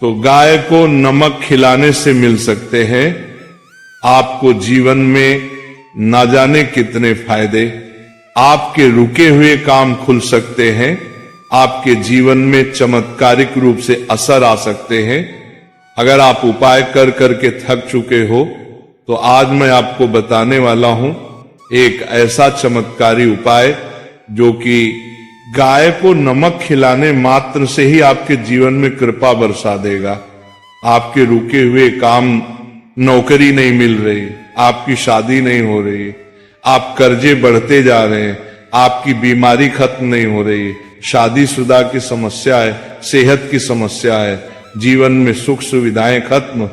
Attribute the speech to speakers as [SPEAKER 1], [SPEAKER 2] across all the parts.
[SPEAKER 1] तो गाय को नमक खिलाने से मिल सकते हैं आपको जीवन में ना जाने कितने फायदे। आपके रुके हुए काम खुल सकते हैं, आपके जीवन में चमत्कारिक रूप से असर आ सकते हैं। अगर आप उपाय कर करके थक चुके हो तो आज मैं आपको बताने वाला हूं एक ऐसा चमत्कारी उपाय जो कि गाय को नमक खिलाने मात्र से ही आपके जीवन में कृपा बरसा देगा। आपके रुके हुए काम, नौकरी नहीं मिल रही, आपकी शादी नहीं हो रही, आप कर्जे बढ़ते जा रहे हैं, आपकी बीमारी खत्म नहीं हो रही, शादीशुदा की समस्या है, सेहत की समस्या है, जीवन में सुख सुविधाएं खत्म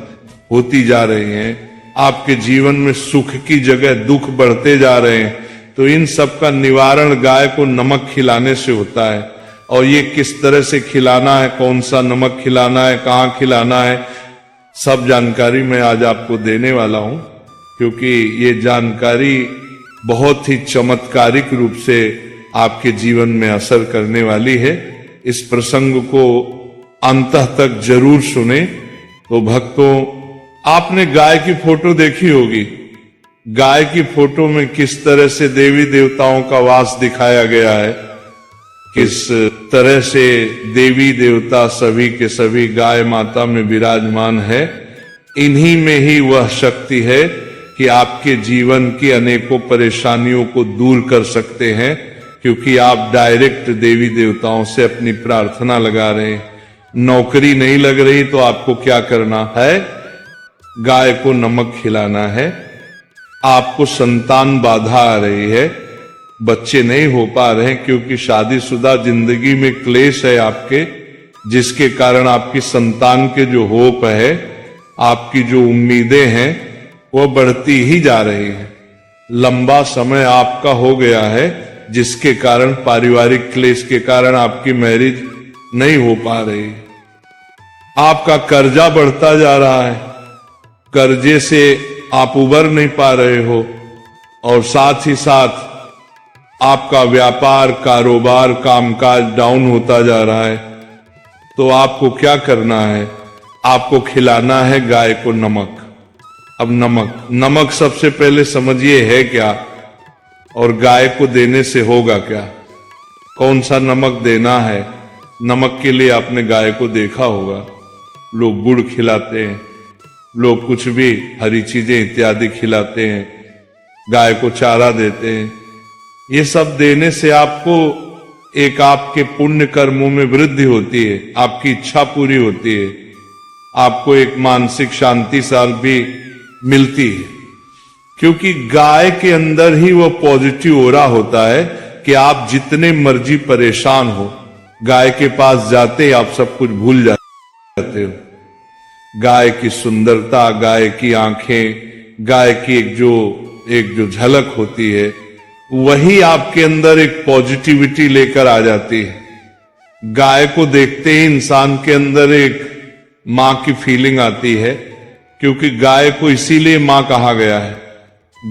[SPEAKER 1] होती जा रही हैं, आपके जीवन में सुख की जगह दुख बढ़ते जा रहे हैं, तो इन सब का निवारण गाय को नमक खिलाने से होता है। और ये किस तरह से खिलाना है, कौन सा नमक खिलाना है, कहाँ खिलाना है, सब जानकारी मैं आज आपको देने वाला हूं, क्योंकि ये जानकारी बहुत ही चमत्कारिक रूप से आपके जीवन में असर करने वाली है। इस प्रसंग को अंत तक जरूर सुने। तो भक्तों, आपने गाय की फोटो देखी होगी। गाय की फोटो में किस तरह से देवी देवताओं का वास दिखाया गया है, किस तरह से देवी देवता सभी के सभी गाय माता में विराजमान है। इन्हीं में ही वह शक्ति है कि आपके जीवन की अनेकों परेशानियों को दूर कर सकते हैं, क्योंकि आप डायरेक्ट देवी देवताओं से अपनी प्रार्थना लगा रहे हैं। नौकरी नहीं लग रही तो आपको क्या करना है? गाय को नमक खिलाना है। आपको संतान बाधा आ रही है, बच्चे नहीं हो पा रहे हैं क्योंकि शादीशुदा जिंदगी में क्लेश है आपके, जिसके कारण आपकी संतान के जो होप है, आपकी जो उम्मीदें हैं वो बढ़ती ही जा रही है। लंबा समय आपका हो गया है, जिसके कारण पारिवारिक क्लेश के कारण आपकी मैरिज नहीं हो पा रही। आपका कर्जा बढ़ता जा रहा है, कर्जे से आप उबर नहीं पा रहे हो, और साथ ही साथ आपका व्यापार, कारोबार, कामकाज डाउन होता जा रहा है। तो आपको क्या करना है? आपको खिलाना है गाय को नमक। अब नमक सबसे पहले समझिए है क्या, और गाय को देने से होगा क्या, कौन सा नमक देना है। नमक के लिए आपने गाय को देखा होगा, लोग गुड़ खिलाते हैं, लोग कुछ भी हरी चीजें इत्यादि खिलाते हैं, गाय को चारा देते हैं। ये सब देने से आपको एक आपके पुण्य कर्मों में वृद्धि होती है, आपकी इच्छा पूरी होती है, आपको एक मानसिक शांति साल भी मिलती है, क्योंकि गाय के अंदर ही वो पॉजिटिव ओरा होता है कि आप जितने मर्जी परेशान हो, गाय के पास जाते ही आप सब कुछ भूल जाते हो। गाय की सुंदरता, गाय की आंखें, गाय की एक जो झलक होती है, वही आपके अंदर एक पॉजिटिविटी लेकर आ जाती है। गाय को देखते ही इंसान के अंदर एक मां की फीलिंग आती है, क्योंकि गाय को इसीलिए मां कहा गया है।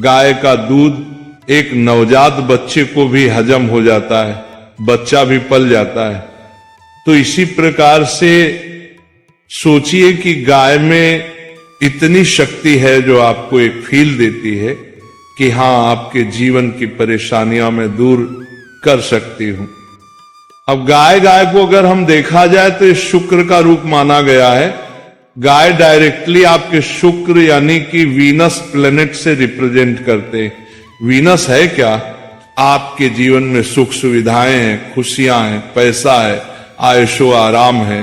[SPEAKER 1] गाय का दूध एक नवजात बच्चे को भी हजम हो जाता है, बच्चा भी पल जाता है। तो इसी प्रकार से सोचिए कि गाय में इतनी शक्ति है जो आपको एक फील देती है कि हां, आपके जीवन की परेशानियां मैं दूर कर सकती हूं। अब गाय को अगर हम देखा जाए तो ये शुक्र का रूप माना गया है। गाय डायरेक्टली आपके शुक्र यानी कि वीनस प्लेनेट से रिप्रेजेंट करते हैं। वीनस है क्या? आपके जीवन में सुख सुविधाएं हैं, खुशियां हैं, पैसा है, आयशो आराम है,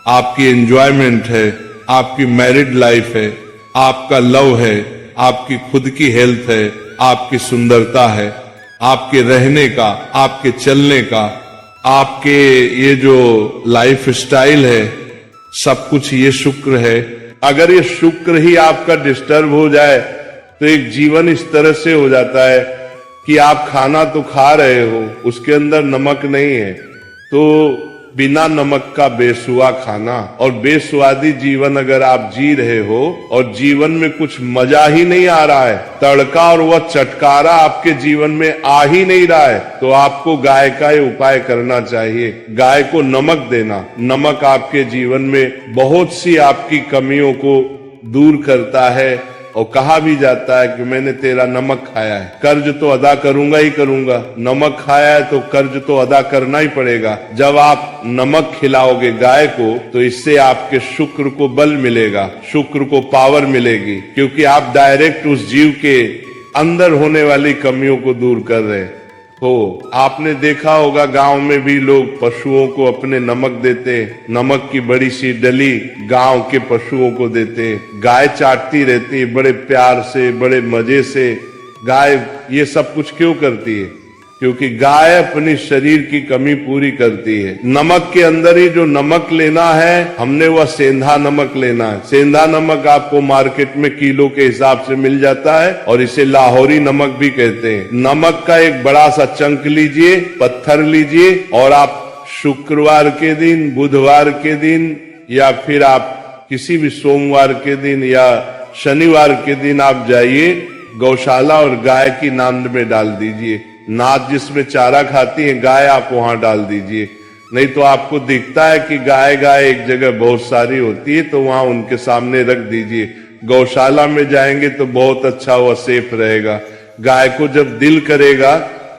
[SPEAKER 1] आपकी एंजॉयमेंट है, आपकी मैरिड लाइफ है, आपका लव है, आपकी खुद की हेल्थ है, आपकी सुंदरता है, आपके रहने का, आपके चलने का, आपके ये जो लाइफ स्टाइल है, सब कुछ ये शुक्र है। अगर ये शुक्र ही आपका डिस्टर्ब हो जाए तो एक जीवन इस तरह से हो जाता है कि आप खाना तो खा रहे हो, उसके अंदर नमक नहीं है, तो बिना नमक का बेसुआ खाना। और बेस्वादी जीवन अगर आप जी रहे हो और जीवन में कुछ मजा ही नहीं आ रहा है, तड़का और वह चटकारा आपके जीवन में आ ही नहीं रहा है, तो आपको गाय का ये उपाय करना चाहिए। गाय को नमक देना। नमक आपके जीवन में बहुत सी आपकी कमियों को दूर करता है। और कहा भी जाता है कि मैंने तेरा नमक खाया है, कर्ज तो अदा करूंगा ही करूंगा। नमक खाया है तो कर्ज तो अदा करना ही पड़ेगा। जब आप नमक खिलाओगे गाय को तो इससे आपके शुक्र को बल मिलेगा, शुक्र को पावर मिलेगी, क्योंकि आप डायरेक्ट उस जीव के अंदर होने वाली कमियों को दूर कर रहे हो। आपने देखा होगा गांव में भी लोग पशुओं को अपने नमक देते, नमक की बड़ी सी डली गांव के पशुओं को देते। गाय चाटती रहती है बड़े प्यार से, बड़े मजे से। गाय ये सब कुछ क्यों करती है? क्योंकि गाय अपनी शरीर की कमी पूरी करती है। नमक के अंदर ही जो नमक लेना है, हमने वह सेंधा नमक लेना है। सेंधा नमक आपको मार्केट में किलो के हिसाब से मिल जाता है और इसे लाहौरी नमक भी कहते हैं। नमक का एक बड़ा सा चंक लीजिए, पत्थर लीजिए, और आप शुक्रवार के दिन, बुधवार के दिन, या फिर आप किसी भी सोमवार के दिन या शनिवार के दिन आप जाइए गौशाला और गाय की नांद में डाल दीजिए। नाद जिसमें चारा खाती है गाय, आप वहां डाल दीजिए। नहीं तो आपको दिखता है कि गाय गाय एक जगह बहुत सारी होती है, तो वहां उनके सामने रख दीजिए। गौशाला में जाएंगे तो बहुत अच्छा, वह सेफ रहेगा। गाय को जब दिल करेगा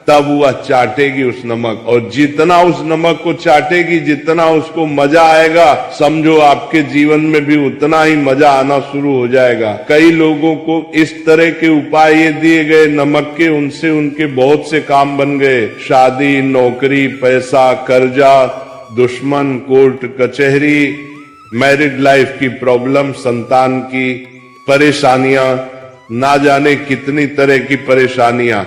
[SPEAKER 1] तब वह चाटेगी उस नमक, और जितना उस नमक को चाटेगी, जितना उसको मजा आएगा, समझो आपके जीवन में भी उतना ही मजा आना शुरू हो जाएगा। कई लोगों को इस तरह के उपाय ये दिए गए नमक के, उनसे उनके बहुत से काम बन गए। शादी, नौकरी, पैसा, कर्जा, दुश्मन, कोर्ट कचहरी, मैरिड लाइफ की प्रॉब्लम, संतान की परेशानियां, ना जाने कितनी तरह की परेशानियां।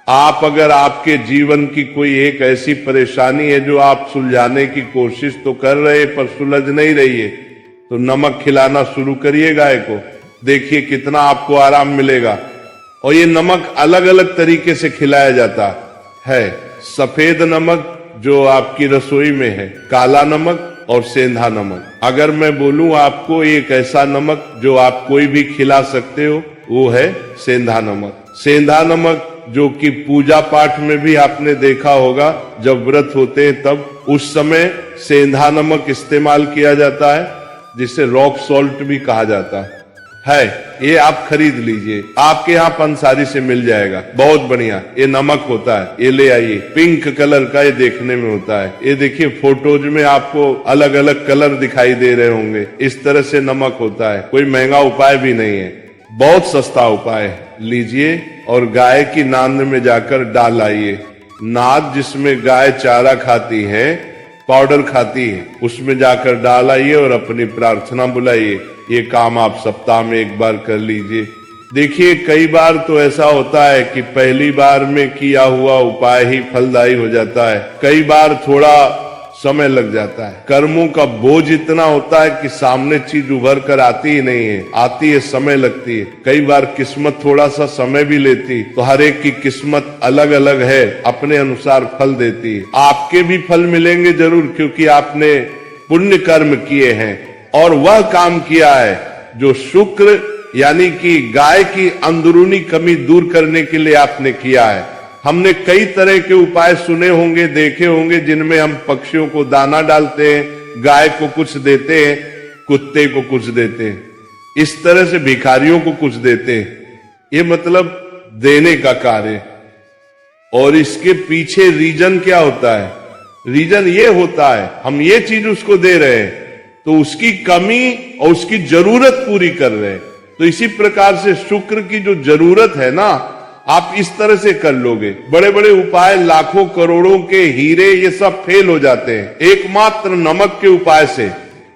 [SPEAKER 1] आप अगर आपके जीवन की कोई एक ऐसी परेशानी है जो आप सुलझाने की कोशिश तो कर रहे पर सुलझ नहीं रही है, तो नमक खिलाना शुरू करिए गाय को। देखिए कितना आपको आराम मिलेगा। और ये नमक अलग अलग तरीके से खिलाया जाता है। सफेद नमक जो आपकी रसोई में है, काला नमक और सेंधा नमक। अगर मैं बोलूं आपको एक ऐसा नमक जो आप कोई भी खिला सकते हो, वो है सेंधा नमक। सेंधा नमक जो कि पूजा पाठ में भी आपने देखा होगा, जब व्रत होते हैं तब उस समय सेंधा नमक इस्तेमाल किया जाता है, जिसे रॉक सॉल्ट भी कहा जाता है। ये आप खरीद लीजिए, आपके यहाँ पंसारी से मिल जाएगा, बहुत बढ़िया ये नमक होता है। ये ले आइए, पिंक कलर का ये देखने में होता है। ये देखिए फोटोज में आपको अलग अलग कलर दिखाई दे रहे होंगे, इस तरह से नमक होता है। कोई महंगा उपाय भी नहीं है, बहुत सस्ता उपाय है। लीजिए और गाय की नांद में जाकर डाल आइए। नाद जिसमें गाय चारा खाती है, पाउडर खाती है, उसमें जाकर डाल आइए और अपनी प्रार्थना बुलाइए। ये काम आप सप्ताह में एक बार कर लीजिए। देखिए कई बार तो ऐसा होता है कि पहली बार में किया हुआ उपाय ही फलदायी हो जाता है, कई बार थोड़ा समय लग जाता है। कर्मों का बोझ इतना होता है कि सामने चीज उभर कर आती ही नहीं है, आती है समय लगती है। कई बार किस्मत थोड़ा सा समय भी लेती, तो हर एक की किस्मत अलग अलग है, अपने अनुसार फल देती है। आपके भी फल मिलेंगे जरूर, क्योंकि आपने पुण्य कर्म किए हैं और वह काम किया है जो शुक्र यानी कि गाय की अंदरूनी कमी दूर करने के लिए आपने किया है। हमने कई तरह के उपाय सुने होंगे, देखे होंगे, जिनमें हम पक्षियों को दाना डालते हैं, गाय को कुछ देते हैं, कुत्ते को कुछ देते हैं, इस तरह से भिखारियों को कुछ देते हैं। ये मतलब देने का कार्य। और इसके पीछे रीजन क्या होता है? रीजन ये होता है हम ये चीज उसको दे रहे हैं तो उसकी कमी और उसकी जरूरत पूरी कर रहे हैं। तो इसी प्रकार से शुक्र की जो जरूरत है ना, आप इस तरह से कर लोगे। बड़े बड़े उपाय, लाखों करोड़ों के हीरे, ये सब फेल हो जाते हैं। एकमात्र नमक के उपाय से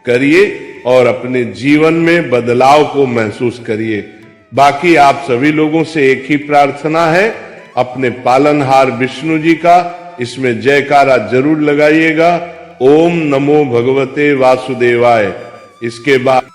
[SPEAKER 1] करिए और अपने जीवन में बदलाव को महसूस करिए। बाकी आप सभी लोगों से एक ही प्रार्थना है, अपने पालनहार विष्णु जी का इसमें जयकारा जरूर लगाइएगा। ओम नमो भगवते वासुदेवाय। इसके बाद